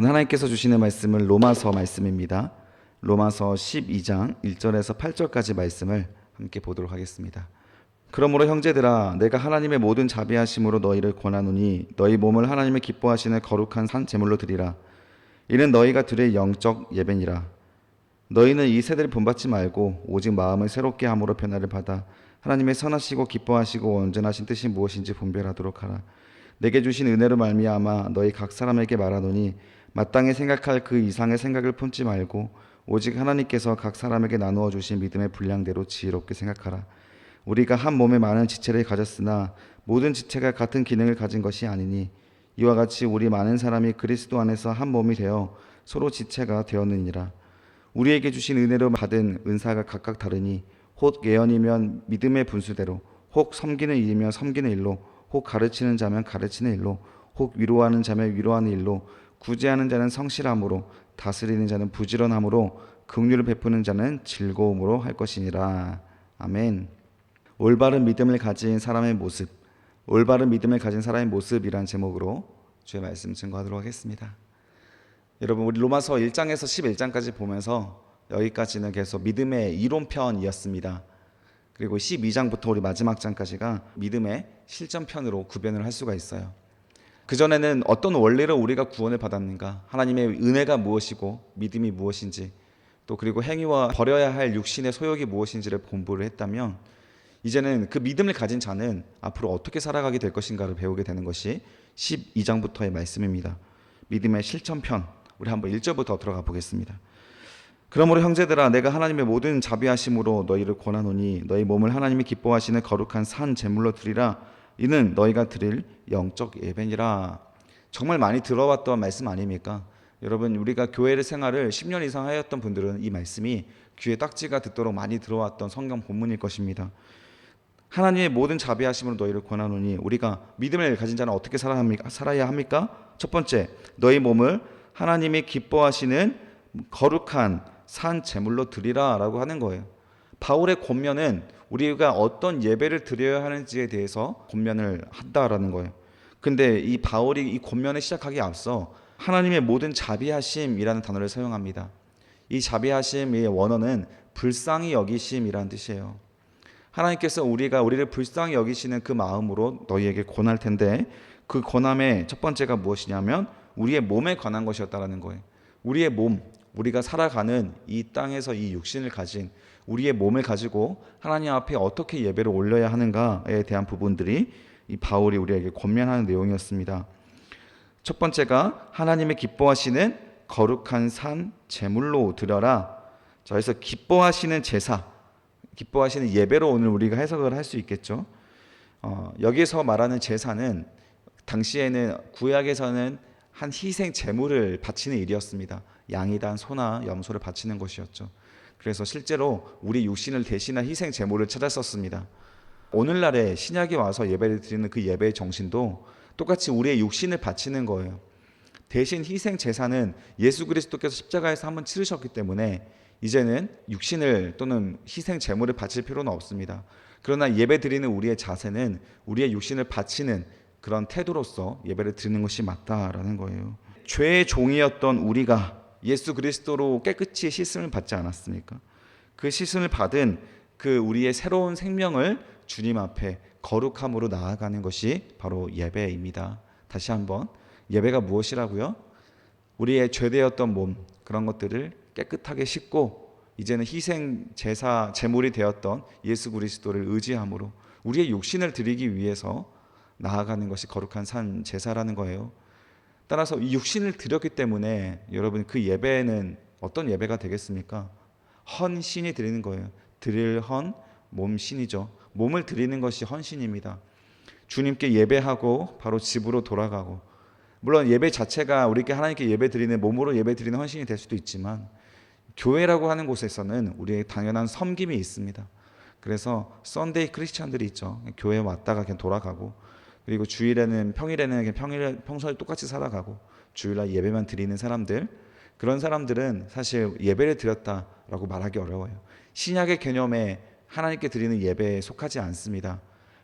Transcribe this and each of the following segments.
오늘 하나님께서 주시는 말씀은 로마서 말씀입니다. 로마서 12장 1절에서 8절까지 말씀을 함께 보도록 하겠습니다. 그러므로 형제들아, 내가 하나님의 모든 자비하심으로 너희를 권하노니 너희 몸을 하나님의 기뻐하시는 거룩한 산 제물로 드리라. 이는 너희가 드릴 영적 예배니라. 너희는 이 세대를 본받지 말고 오직 마음을 새롭게 함으로 변화를 받아 하나님의 선하시고 기뻐하시고 온전하신 뜻이 무엇인지 분별하도록 하라. 내게 주신 은혜로 말미암아 너희 각 사람에게 말하노니 마땅히 생각할 그 이상의 생각을 품지 말고 오직 하나님께서 각 사람에게 나누어 주신 믿음의 분량대로 지혜롭게 생각하라. 우리가 한 몸에 많은 지체를 가졌으나 모든 지체가 같은 기능을 가진 것이 아니니 이와 같이 우리 많은 사람이 그리스도 안에서 한 몸이 되어 서로 지체가 되었느니라. 우리에게 주신 은혜로 받은 은사가 각각 다르니 혹 예언이면 믿음의 분수대로, 혹 섬기는 일이면 섬기는 일로, 혹 가르치는 자면 가르치는 일로, 혹 위로하는 자면 위로하는 일로, 구제하는 자는 성실함으로, 다스리는 자는 부지런함으로, 긍휼을 베푸는 자는 즐거움으로 할 것이니라. 아멘. 올바른 믿음을 가진 사람의 모습, 올바른 믿음을 가진 사람의 모습이란 제목으로 주의 말씀 증거하도록 하겠습니다. 여러분, 우리 로마서 1장에서 11장까지 보면서 여기까지는 계속 믿음의 이론편이었습니다. 그리고 12장부터 우리 마지막 장까지가 믿음의 실전편으로 구별을 할 수가 있어요. 그전에는 어떤 원리로 우리가 구원을 받았는가, 하나님의 은혜가 무엇이고 믿음이 무엇인지, 또 그리고 행위와 버려야 할 육신의 소욕이 무엇인지를 공부를 했다면, 이제는 그 믿음을 가진 자는 앞으로 어떻게 살아가게 될 것인가를 배우게 되는 것이 12장부터의 말씀입니다. 믿음의 실천편, 우리 한번 1절부터 들어가 보겠습니다. 그러므로 형제들아, 내가 하나님의 모든 자비하심으로 너희를 권하노니 너희 몸을 하나님이 기뻐하시는 거룩한 산 제물로 드리라. 이는 너희가 드릴 영적 예배니라. 정말 많이 들어왔던 말씀 아닙니까? 여러분, 우리가 교회 생활을 10년 이상 하였던 분들은 이 말씀이 귀에 딱지가 듣도록 많이 들어왔던 성경 본문일 것입니다. 하나님의 모든 자비하심으로 너희를 권하노니, 우리가 믿음을 가진 자는 어떻게 살아야 합니까? 첫 번째, 너희 몸을 하나님이 기뻐하시는 거룩한 산 제물로 드리라 라고 하는 거예요. 바울의 권면은 우리가 어떤 예배를 드려야 하는지에 대해서 권면을 한다라는 거예요. 근데 이 바울이 이 권면을 시작하기에 앞서 하나님의 모든 자비하심이라는 단어를 사용합니다. 이 자비하심의 원어는 불쌍히 여기심이라는 뜻이에요. 하나님께서 우리를 불쌍히 여기시는 그 마음으로 너희에게 권할 텐데, 그 권함의 첫 번째가 무엇이냐면 우리의 몸에 관한 것이었다라는 거예요. 우리의 몸, 우리가 살아가는 이 땅에서 이 육신을 가진 우리의 몸을 가지고 하나님 앞에 어떻게 예배를 올려야 하는가에 대한 부분들이 이 바울이 우리에게 권면하는 내용이었습니다. 첫 번째가 하나님의 기뻐하시는 거룩한 산 제물로 드려라. 자, 그래서 기뻐하시는 제사, 기뻐하시는 예배로 오늘 우리가 해석을 할 수 있겠죠. 여기서 말하는 제사는 당시에는 구약에서는 한 희생 제물을 바치는 일이었습니다. 양이든 소나 염소를 바치는 것이었죠. 그래서 실제로 우리 육신을 대신한 희생 제물을 찾았었습니다. 오늘날에 신약에 와서 예배를 드리는 그 예배의 정신도 똑같이 우리의 육신을 바치는 거예요. 대신 희생 제사는 예수 그리스도께서 십자가에서 한번 치르셨기 때문에 이제는 육신을 또는 희생 제물을 바칠 필요는 없습니다. 그러나 예배 드리는 우리의 자세는 우리의 육신을 바치는 그런 태도로서 예배를 드리는 것이 맞다라는 거예요. 죄의 종이었던 우리가 예수 그리스도로 깨끗이 씻음을 받지 않았습니까? 그 씻음을 받은 그 우리의 새로운 생명을 주님 앞에 거룩함으로 나아가는 것이 바로 예배입니다. 다시 한번, 예배가 무엇이라고요? 우리의 죄되었던 몸, 그런 것들을 깨끗하게 씻고 이제는 희생 제사 제물이 되었던 예수 그리스도를 의지함으로 우리의 육신을 드리기 위해서 나아가는 것이 거룩한 산 제사라는 거예요. 따라서 이 육신을 드렸기 때문에 여러분, 그 예배는 어떤 예배가 되겠습니까? 헌신이 드리는 거예요. 드릴 헌, 몸신이죠. 몸을 드리는 것이 헌신입니다. 주님께 예배하고 바로 집으로 돌아가고, 물론 예배 자체가 우리께 하나님께 예배 드리는, 몸으로 예배 드리는 헌신이 될 수도 있지만, 교회라고 하는 곳에서는 우리의 당연한 섬김이 있습니다. 그래서 썬데이 크리스찬들이 있죠. 교회 왔다가 그냥 돌아가고, 그리고 주일에는, 평일에는 그냥 평소에 똑같이 살아가고, 주일날 예배만 드리는 사람들, 그런 사람들은 사실 예배를 드렸다라고 말하기 어려워요. 신약의 개념에 하나님께 드리는 예배에 속하지 않습니다.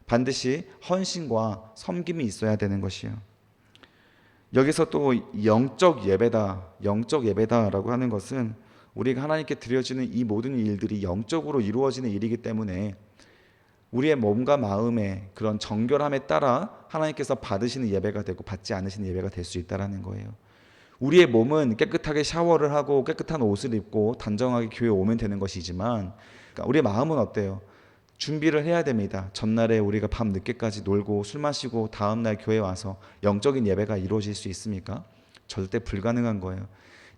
반드시 헌신과 섬김이 있어야 되는 것이요. 여기서 또 영적 예배다라고 하는 것은 우리가 하나님께 드려지는 이 모든 일들이 영적으로 이루어지는 일이기 때문에 우리의 몸과 마음의 그런 정결함에 따라 하나님께서 받으시는 예배가 되고 받지 않으시는 예배가 될 수 있다는 거예요. 우리의 몸은 깨끗하게 샤워를 하고 깨끗한 옷을 입고 단정하게 교회에 오면 되는 것이지만, 그러니까 우리의 마음은 어때요? 준비를 해야 됩니다. 전날에 우리가 밤 늦게까지 놀고 술 마시고 다음날 교회에 와서 영적인 예배가 이루어질 수 있습니까? 절대 불가능한 거예요.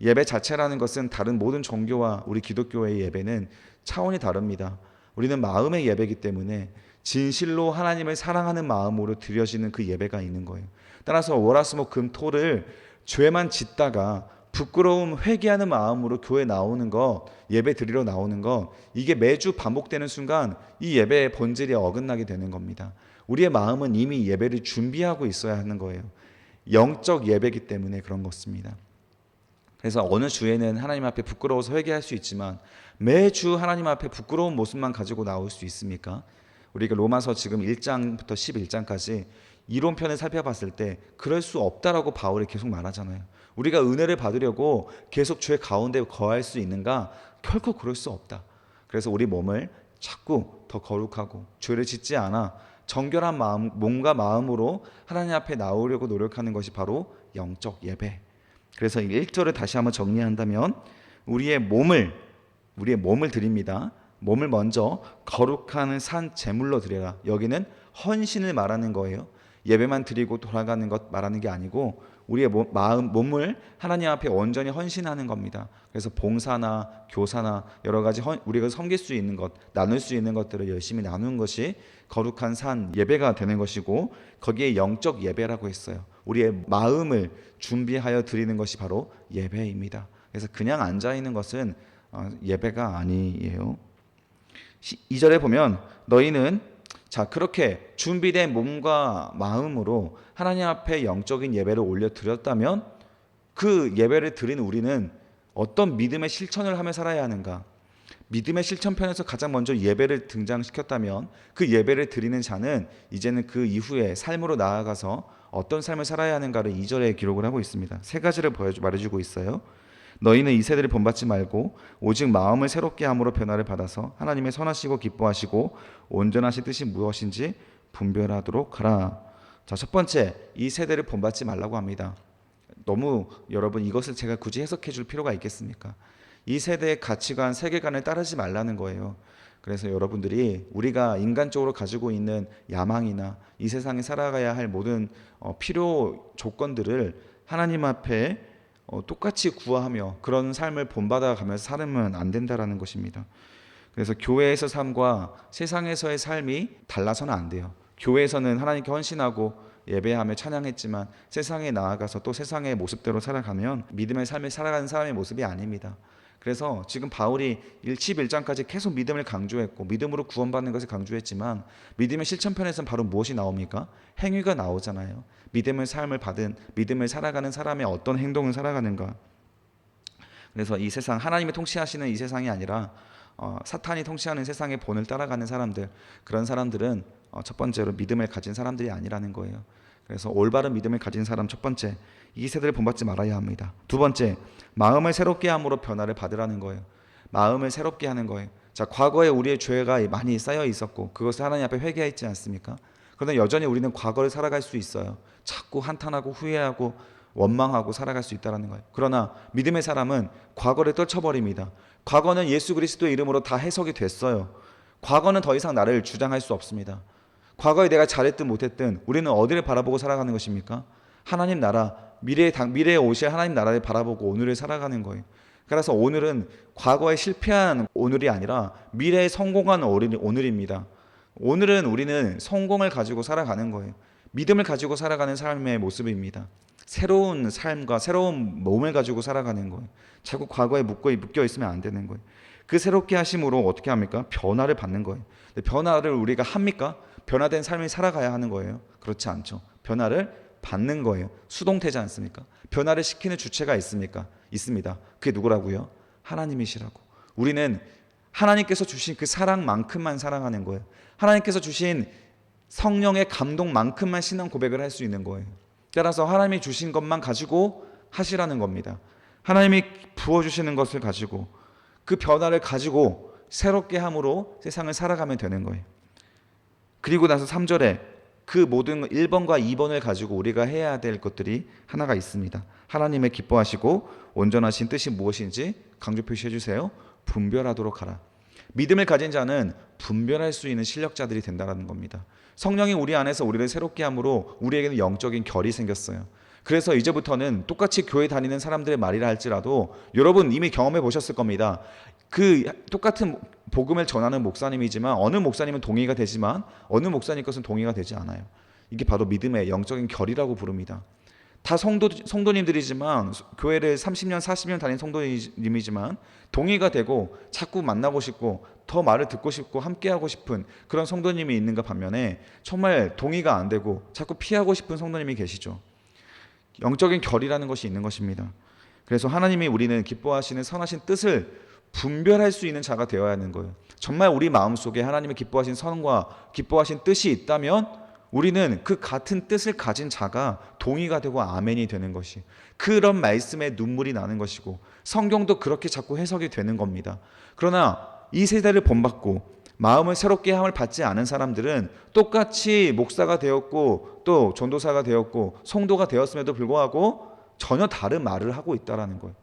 예배 자체라는 것은 다른 모든 종교와 우리 기독교의 예배는 차원이 다릅니다. 우리는 마음의 예배이기 때문에 진실로 하나님을 사랑하는 마음으로 드려지는 그 예배가 있는 거예요. 따라서 월화수목금토를 죄만 짓다가 부끄러움 회개하는 마음으로 교회 나오는 것, 예배 드리러 나오는 것, 이게 매주 반복되는 순간 이 예배의 본질이 어긋나게 되는 겁니다. 우리의 마음은 이미 예배를 준비하고 있어야 하는 거예요. 영적 예배이기 때문에 그런 것입니다. 그래서 어느 주에는 하나님 앞에 부끄러워서 회개할 수 있지만 매주 하나님 앞에 부끄러운 모습만 가지고 나올 수 있습니까? 우리가 로마서 지금 1장부터 11장까지 이론편을 살펴봤을 때 그럴 수 없다라고 바울이 계속 말하잖아요. 우리가 은혜를 받으려고 계속 죄 가운데 거할 수 있는가? 결코 그럴 수 없다. 그래서 우리 몸을 자꾸 더 거룩하고 죄를 짓지 않아 정결한 마음, 몸과 마음으로 하나님 앞에 나오려고 노력하는 것이 바로 영적 예배. 그래서 1절을 다시 한번 정리한다면 우리의 몸을 드립니다. 몸을 먼저 거룩한 산 제물로 드려라. 여기는 헌신을 말하는 거예요. 예배만 드리고 돌아가는 것 말하는 게 아니고 우리의 몸을 하나님 앞에 온전히 헌신하는 겁니다. 그래서 봉사나 교사나 여러 가지 우리가 섬길 수 있는 것, 나눌 수 있는 것들을 열심히 나누는 것이 거룩한 산 예배가 되는 것이고, 거기에 영적 예배라고 했어요. 우리의 마음을 준비하여 드리는 것이 바로 예배입니다. 그래서 그냥 앉아 있는 것은 예배가 아니에요. 2절에 보면 너희는 그렇게 준비된 몸과 마음으로 하나님 앞에 영적인 예배를 올려드렸다면 그 예배를 드린 우리는 어떤 믿음의 실천을 하며 살아야 하는가? 믿음의 실천편에서 가장 먼저 예배를 등장시켰다면 그 예배를 드리는 자는 이제는 그 이후에 삶으로 나아가서 어떤 삶을 살아야 하는가를 2절에 기록을 하고 있습니다. 세 가지를 말해주고 있어요. 너희는 이 세대를 본받지 말고 오직 마음을 새롭게 함으로 변화를 받아서 하나님의 선하시고 기뻐하시고 온전하신 뜻이 무엇인지 분별하도록 하라. 첫 번째, 이 세대를 본받지 말라고 합니다. 너무 여러분 이것을 제가 굳이 해석해 줄 필요가 있겠습니까? 이 세대의 가치관, 세계관을 따르지 말라는 거예요. 그래서 여러분들이 우리가 인간적으로 가지고 있는 야망이나 이 세상에 살아가야 할 모든 필요 조건들을 하나님 앞에 똑같이 구하며 그런 삶을 본받아 가면서 살면 안 된다라는 것입니다. 그래서 교회에서 삶과 세상에서의 삶이 달라서는 안 돼요. 교회에서는 하나님께 헌신하고 예배하며 찬양했지만 세상에 나아가서 또 세상의 모습대로 살아가면 믿음의 삶을 살아가는 사람의 모습이 아닙니다. 그래서 지금 바울이 11장까지 계속 믿음을 강조했고 믿음으로 구원받는 것을 강조했지만 믿음의 실천편에서는 바로 무엇이 나옵니까? 행위가 나오잖아요. 믿음의 삶을 받은, 믿음을 살아가는 사람의 어떤 행동을 살아가는가. 그래서 이 세상, 하나님이 통치하시는 이 세상이 아니라 사탄이 통치하는 세상의 본을 따라가는 사람들, 그런 사람들은 첫 번째로 믿음을 가진 사람들이 아니라는 거예요. 그래서 올바른 믿음을 가진 사람, 첫 번째, 이 세대를 본받지 말아야 합니다. 두 번째, 마음을 새롭게 함으로 변화를 받으라는 거예요. 마음을 새롭게 하는 거예요. 과거에 우리의 죄가 많이 쌓여 있었고 그것을 하나님 앞에 회개했지 않습니까? 그러나 여전히 우리는 과거를 살아갈 수 있어요. 자꾸 한탄하고 후회하고 원망하고 살아갈 수 있다는 거예요. 그러나 믿음의 사람은 과거를 떨쳐버립니다. 과거는 예수 그리스도의 이름으로 다 해석이 됐어요. 과거는 더 이상 나를 주장할 수 없습니다. 과거에 내가 잘했든 못했든 우리는 어디를 바라보고 살아가는 것입니까? 하나님 나라, 미래에 오실 하나님 나라를 바라보고 오늘을 살아가는 거예요. 그래서 오늘은 과거에 실패한 오늘이 아니라 미래에 성공한 오늘입니다. 오늘은 우리는 성공을 가지고 살아가는 거예요. 믿음을 가지고 살아가는 삶의 모습입니다. 새로운 삶과 새로운 몸을 가지고 살아가는 거예요. 자꾸 과거에 묶여 있으면 안 되는 거예요. 그 새롭게 하심으로 어떻게 합니까? 변화를 받는 거예요. 변화를 우리가 합니까? 변화된 삶을 살아가야 하는 거예요. 그렇지 않죠. 변화를 받는 거예요. 수동태지 않습니까? 변화를 시키는 주체가 있습니까? 있습니다. 그게 누구라고요? 하나님이시라고. 우리는 하나님께서 주신 그 사랑만큼만 사랑하는 거예요. 하나님께서 주신 성령의 감동만큼만 신앙 고백을 할 수 있는 거예요. 따라서 하나님이 주신 것만 가지고 하시라는 겁니다. 하나님이 부어주시는 것을 가지고 그 변화를 가지고 새롭게 함으로 세상을 살아가면 되는 거예요. 그리고 나서 3절에 그 모든 1번과 2번을 가지고 우리가 해야 될 것들이 하나가 있습니다. 하나님의 기뻐하시고 온전하신 뜻이 무엇인지 강조 표시해 주세요. 분별하도록 하라. 믿음을 가진 자는 분별할 수 있는 실력자들이 된다는 겁니다. 성령이 우리 안에서 우리를 새롭게 함으로 우리에게는 영적인 결이 생겼어요. 그래서 이제부터는 똑같이 교회 다니는 사람들의 말이라 할지라도 여러분 이미 경험해 보셨을 겁니다. 그 똑같은 복음을 전하는 목사님이지만 어느 목사님은 동의가 되지만 어느 목사님 것은 동의가 되지 않아요. 이게 바로 믿음의 영적인 결이라고 부릅니다. 다 성도님들이지만 교회를 30년 40년 다닌 성도님이지만 동의가 되고 자꾸 만나고 싶고 더 말을 듣고 싶고 함께하고 싶은 그런 성도님이 있는가 반면에 정말 동의가 안 되고 자꾸 피하고 싶은 성도님이 계시죠. 영적인 결이라는 것이 있는 것입니다. 그래서 하나님이 우리는 기뻐하시는 선하신 뜻을 분별할 수 있는 자가 되어야 하는 거예요. 정말 우리 마음속에 하나님의 기뻐하신 선과 기뻐하신 뜻이 있다면 우리는 그 같은 뜻을 가진 자가 동의가 되고 아멘이 되는 것이 그런 말씀에 눈물이 나는 것이고 성경도 그렇게 자꾸 해석이 되는 겁니다. 그러나 이 세대를 본받고 마음을 새롭게 함을 받지 않은 사람들은 똑같이 목사가 되었고 또 전도사가 되었고 성도가 되었음에도 불구하고 전혀 다른 말을 하고 있다는 거예요.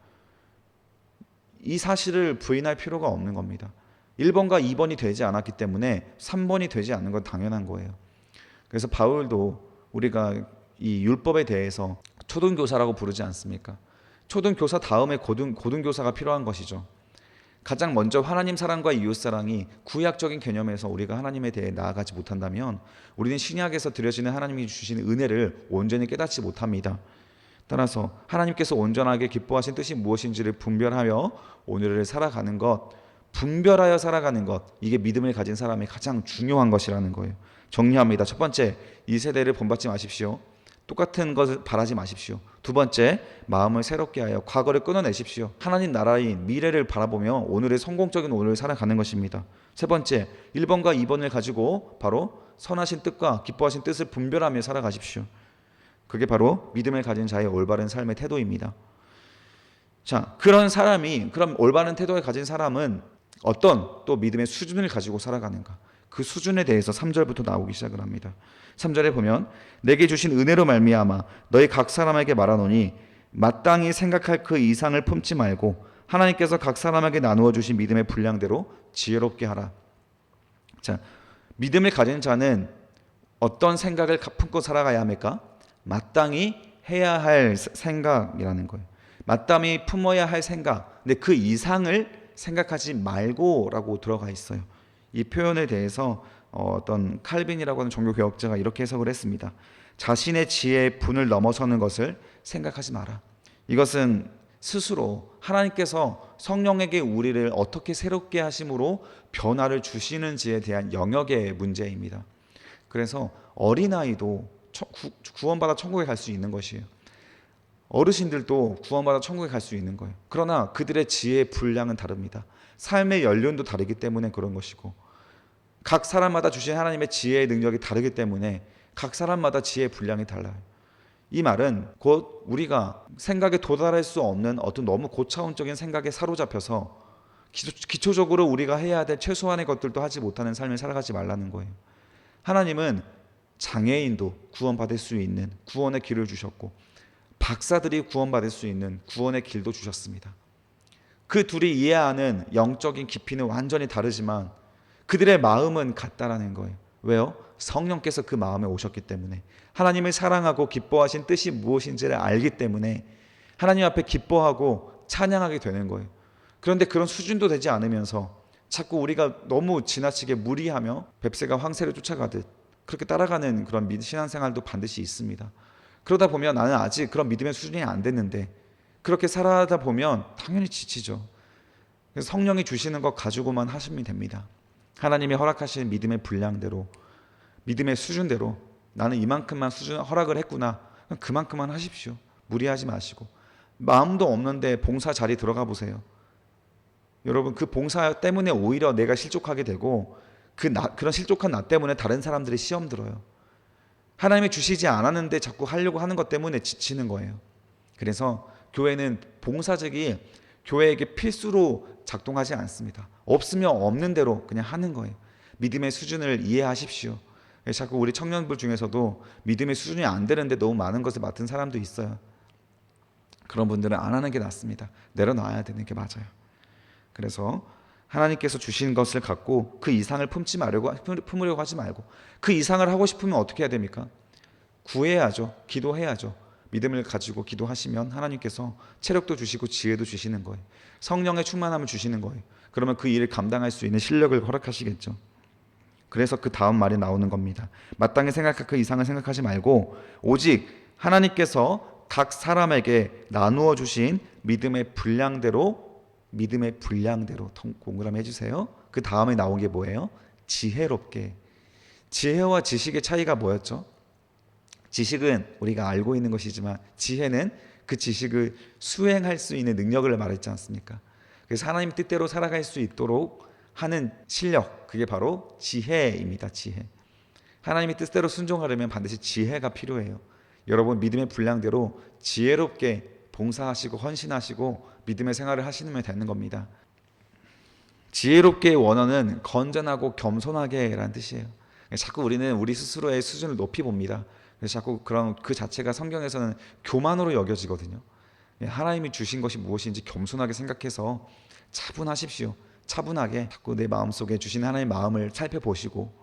이 사실을 부인할 필요가 없는 겁니다. 1번과 2번이 되지 않았기 때문에 3번이 되지 않는 건 당연한 거예요. 그래서 바울도 우리가 이 율법에 대해서 초등교사라고 부르지 않습니까? 초등교사 다음에 고등교사가 필요한 것이죠. 가장 먼저 하나님 사랑과 이웃 사랑이 구약적인 개념에서 우리가 하나님에 대해 나아가지 못한다면 우리는 신약에서 드려지는 하나님이 주신 은혜를 온전히 깨닫지 못합니다. 따라서 하나님께서 온전하게 기뻐하신 뜻이 무엇인지를 분별하여 오늘을 살아가는 것, 분별하여 살아가는 것, 이게 믿음을 가진 사람의 가장 중요한 것이라는 거예요. 정리합니다. 첫 번째, 이 세대를 본받지 마십시오. 똑같은 것을 바라지 마십시오. 두 번째, 마음을 새롭게 하여 과거를 끊어내십시오. 하나님 나라인 미래를 바라보며 오늘의 성공적인 오늘을 살아가는 것입니다. 세 번째, 1번과 2번을 가지고 바로 선하신 뜻과 기뻐하신 뜻을 분별하며 살아가십시오. 그게 바로 믿음을 가진 자의 올바른 삶의 태도입니다. 자, 그런 올바른 태도를 가진 사람은 어떤 또 믿음의 수준을 가지고 살아가는가? 그 수준에 대해서 3절부터 나오기 시작을 합니다. 3절에 보면 내게 주신 은혜로 말미암아 너희 각 사람에게 말하노니 마땅히 생각할 그 이상을 품지 말고 하나님께서 각 사람에게 나누어 주신 믿음의 분량대로 지혜롭게 하라. 자, 믿음을 가진 자는 어떤 생각을 품고 살아가야 합니까? 마땅히 해야 할 생각이라는 거예요. 마땅히 품어야 할 생각. 근데 그 이상을 생각하지 말고라고 들어가 있어요. 이 표현에 대해서 어떤 칼빈이라고 하는 종교개혁자가 이렇게 해석을 했습니다. 자신의 지혜의 분을 넘어서는 것을 생각하지 마라. 이것은 스스로 하나님께서 성령에게 우리를 어떻게 새롭게 하심으로 변화를 주시는지에 대한 영역의 문제입니다. 그래서 어린아이도 구원받아 천국에 갈 수 있는 것이에요. 어르신들도 구원받아 천국에 갈 수 있는 거예요. 그러나 그들의 지혜의 분량은 다릅니다. 삶의 연륜도 다르기 때문에 그런 것이고 각 사람마다 주신 하나님의 지혜의 능력이 다르기 때문에 각 사람마다 지혜의 분량이 달라요. 이 말은 곧 우리가 생각에 도달할 수 없는 어떤 너무 고차원적인 생각에 사로잡혀서 기초적으로 우리가 해야 될 최소한의 것들도 하지 못하는 삶을 살아가지 말라는 거예요. 하나님은 장애인도 구원받을 수 있는 구원의 길을 주셨고 박사들이 구원받을 수 있는 구원의 길도 주셨습니다. 그 둘이 이해하는 영적인 깊이는 완전히 다르지만 그들의 마음은 같다라는 거예요. 왜요? 성령께서 그 마음에 오셨기 때문에 하나님을 사랑하고 기뻐하신 뜻이 무엇인지를 알기 때문에 하나님 앞에 기뻐하고 찬양하게 되는 거예요. 그런데 그런 수준도 되지 않으면서 자꾸 우리가 너무 지나치게 무리하며 뱁새가 황새를 쫓아가듯 그렇게 따라가는 그런 신앙생활도 반드시 있습니다. 그러다 보면 나는 아직 그런 믿음의 수준이 안 됐는데 그렇게 살아가다 보면 당연히 지치죠. 그래서 성령이 주시는 것 가지고만 하시면 됩니다. 하나님이 허락하신 믿음의 분량대로 믿음의 수준대로 나는 이만큼만 수준 허락을 했구나. 그만큼만 하십시오. 무리하지 마시고 마음도 없는데 봉사 자리 들어가 보세요. 여러분 그 봉사 때문에 오히려 내가 실족하게 되고 그런 실족한 나 때문에 다른 사람들이 시험 들어요. 하나님이 주시지 않았는데 자꾸 하려고 하는 것 때문에 지치는 거예요. 그래서 교회는 봉사직이 교회에게 필수로 작동하지 않습니다. 없으면 없는 대로 그냥 하는 거예요. 믿음의 수준을 이해하십시오. 자꾸 우리 청년들 중에서도 믿음의 수준이 안 되는데 너무 많은 것을 맡은 사람도 있어요. 그런 분들은 안 하는 게 낫습니다. 내려놔야 되는 게 맞아요. 그래서 하나님께서 주신 것을 갖고 그 이상을 품으려고 하지 말고, 그 이상을 하고 싶으면 어떻게 해야 됩니까? 구해야죠. 기도해야죠. 믿음을 가지고 기도하시면 하나님께서 체력도 주시고 지혜도 주시는 거예요. 성령의 충만함을 주시는 거예요. 그러면 그 일을 감당할 수 있는 실력을 허락하시겠죠. 그래서 그 다음 말이 나오는 겁니다. 마땅히 생각할 그 이상을 생각하지 말고 오직 하나님께서 각 사람에게 나누어 주신 믿음의 분량대로 공감해 주세요. 그 다음에 나온 게 뭐예요? 지혜롭게. 지혜와 지식의 차이가 뭐였죠? 지식은 우리가 알고 있는 것이지만 지혜는 그 지식을 수행할 수 있는 능력을 말했지 않습니까? 그래서 하나님 뜻대로 살아갈 수 있도록 하는 실력, 그게 바로 지혜입니다. 지혜. 하나님의 뜻대로 순종하려면 반드시 지혜가 필요해요. 여러분 믿음의 분량대로 지혜롭게 봉사하시고 헌신하시고 믿음의 생활을 하시면 되는 겁니다. 지혜롭게의 원어는 건전하고 겸손하게 라는 뜻이에요. 자꾸 우리는 우리 스스로의 수준을 높이 봅니다. 그래서 자꾸 그런 그 자체가 성경에서는 교만으로 여겨지거든요. 하나님이 주신 것이 무엇인지 겸손하게 생각해서 차분하십시오. 차분하게 자꾸 내 마음속에 주신 하나님의 마음을 살펴보시고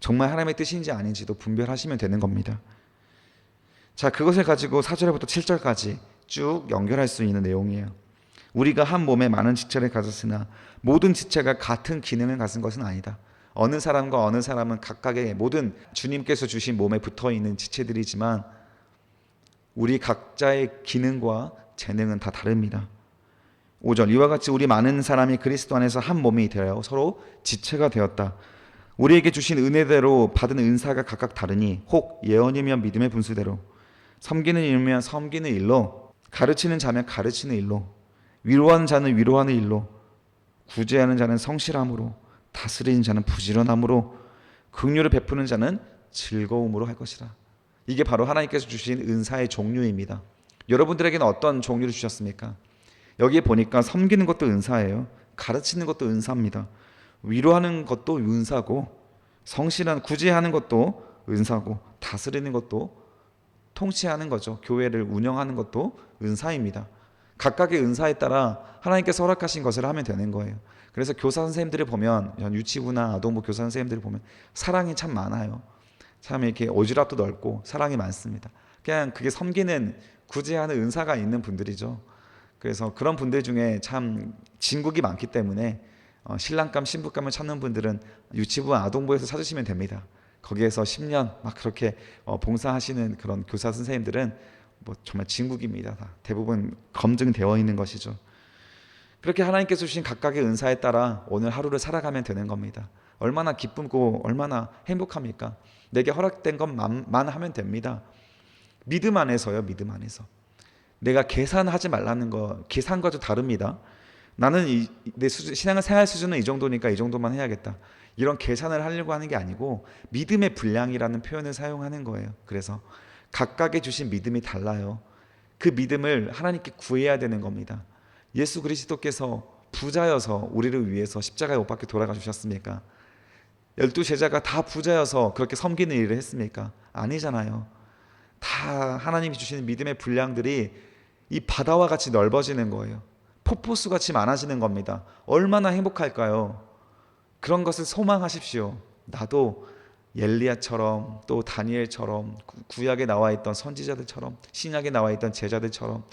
정말 하나님의 뜻인지 아닌지도 분별하시면 되는 겁니다. 자, 그것을 가지고 4절부터 7절까지 쭉 연결할 수 있는 내용이에요. 우리가 한 몸에 많은 지체를 가졌으나 모든 지체가 같은 기능을 가진 것은 아니다. 어느 사람과 어느 사람은 각각의 모든 주님께서 주신 몸에 붙어있는 지체들이지만 우리 각자의 기능과 재능은 다 다릅니다. 5절 이와 같이 우리 많은 사람이 그리스도 안에서 한 몸이 되어 서로 지체가 되었다. 우리에게 주신 은혜대로 받은 은사가 각각 다르니 혹 예언이면 믿음의 분수대로, 섬기는 일이면 섬기는 일로, 가르치는 자면 가르치는 일로, 위로하는 자는 위로하는 일로, 구제하는 자는 성실함으로, 다스리는 자는 부지런함으로, 긍휼을 베푸는 자는 즐거움으로 할 것이라. 이게 바로 하나님께서 주신 은사의 종류입니다. 여러분들에게는 어떤 종류를 주셨습니까? 여기에 보니까 섬기는 것도 은사예요. 가르치는 것도 은사입니다. 위로하는 것도 은사고, 성실한 구제하는 것도 은사고, 다스리는 것도 통치하는 거죠. 교회를 운영하는 것도 은사입니다. 각각의 은사에 따라 하나님께서 허락하신 것을 하면 되는 거예요. 그래서 교사 선생님들을 보면, 유치부나 아동부 교사 선생님들을 보면 사랑이 참 많아요. 참 이렇게 오지랖도 넓고 사랑이 많습니다. 그냥 그게 섬기는, 구제하는 은사가 있는 분들이죠. 그래서 그런 분들 중에 참 진국이 많기 때문에 신랑감, 신부감을 찾는 분들은 유치부, 아동부에서 찾으시면 됩니다. 거기에서 10년 막 그렇게 봉사하시는 그런 교사 선생님들은 뭐 정말 진국입니다. 다 대부분 검증되어 있는 것이죠. 그렇게 하나님께서 주신 각각의 은사에 따라 오늘 하루를 살아가면 되는 겁니다. 얼마나 기쁘고 얼마나 행복합니까? 내게 허락된 것만 하면 됩니다. 믿음 안에서요. 믿음 안에서. 내가 계산하지 말라는 거, 계산과 좀 다릅니다. 나는 내 신앙의 생활 수준은 이 정도니까 이 정도만 해야겠다. 이런 계산을 하려고 하는 게 아니고 믿음의 분량이라는 표현을 사용하는 거예요. 그래서 각각의 주신 믿음이 달라요. 그 믿음을 하나님께 구해야 되는 겁니다. 예수 그리스도께서 부자여서 우리를 위해서 십자가에 못 박혀 돌아가 주셨습니까? 12제자가 다 부자여서 그렇게 섬기는 일을 했습니까? 아니잖아요. 다 하나님이 주시는 믿음의 분량들이 이 바다와 같이 넓어지는 거예요. 폭포수 같이 많아지는 겁니다. 얼마나 행복할까요? 그런 것을 소망하십시오. 나도 엘리야처럼, 또 다니엘처럼, 구약에 나와 있던 선지자들처럼, 신약에 나와 있던 제자들처럼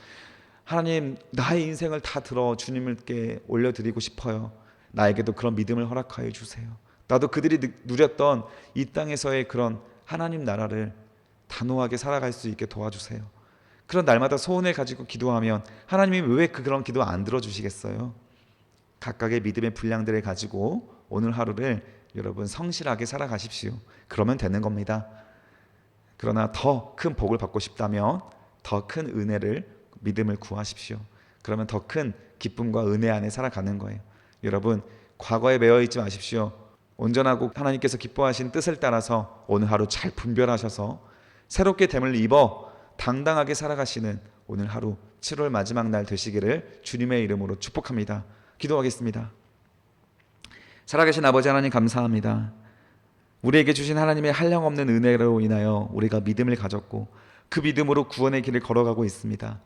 하나님, 나의 인생을 다 들어 주님께 올려드리고 싶어요. 나에게도 그런 믿음을 허락하여 주세요. 나도 그들이 누렸던 이 땅에서의 그런 하나님 나라를 단호하게 살아갈 수 있게 도와주세요. 그런 날마다 소원을 가지고 기도하면 하나님이 왜 그런 기도 안 들어주시겠어요? 각각의 믿음의 분량들을 가지고 오늘 하루를 여러분 성실하게 살아가십시오. 그러면 되는 겁니다. 그러나 더 큰 복을 받고 싶다면 더 큰 은혜를, 믿음을 구하십시오. 그러면 더 큰 기쁨과 은혜 안에 살아가는 거예요. 여러분, 과거에 매여 있지 마십시오. 온전하고 하나님께서 기뻐하신 뜻을 따라서 오늘 하루 잘 분별하셔서 새롭게 됨을 입어 당당하게 살아가시는 오늘 하루 7월 마지막 날 되시기를 주님의 이름으로 축복합니다. 기도하겠습니다. 살아계신 아버지 하나님, 감사합니다. 우리에게 주신 하나님의 한량없는 은혜로 인하여 우리가 믿음을 가졌고 그 믿음으로 구원의 길을 걸어가고 있습니다.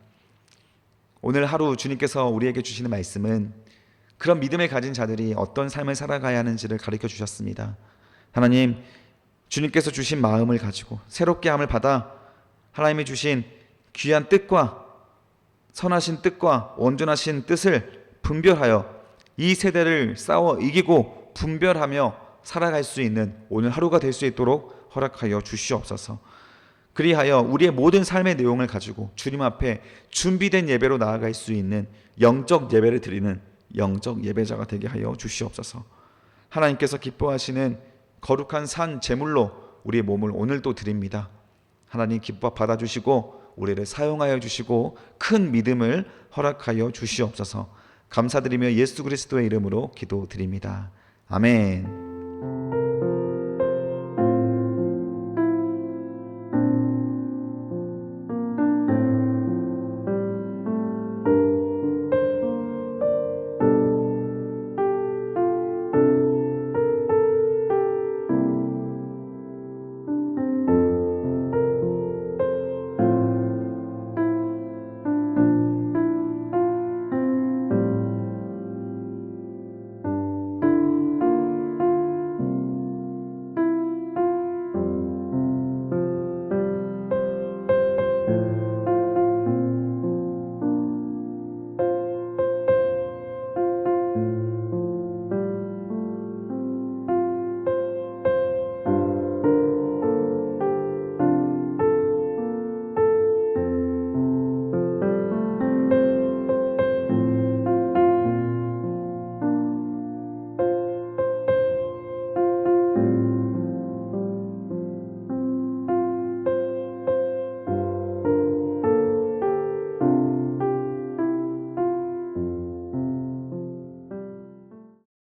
오늘 하루 주님께서 우리에게 주시는 말씀은 그런 믿음을 가진 자들이 어떤 삶을 살아가야 하는지를 가르쳐 주셨습니다. 하나님, 주님께서 주신 마음을 가지고 새롭게 함을 받아 하나님이 주신 귀한 뜻과 선하신 뜻과 온전하신 뜻을 분별하여 이 세대를 싸워 이기고 분별하며 살아갈 수 있는 오늘 하루가 될 수 있도록 허락하여 주시옵소서. 그리하여 우리의 모든 삶의 내용을 가지고 주님 앞에 준비된 예배로 나아갈 수 있는 영적 예배를 드리는 영적 예배자가 되게 하여 주시옵소서. 하나님께서 기뻐하시는 거룩한 산 제물로 우리의 몸을 오늘도 드립니다. 하나님 기뻐 받아주시고 우리를 사용하여 주시고 큰 믿음을 허락하여 주시옵소서. 감사드리며 예수 그리스도의 이름으로 기도드립니다. 아멘.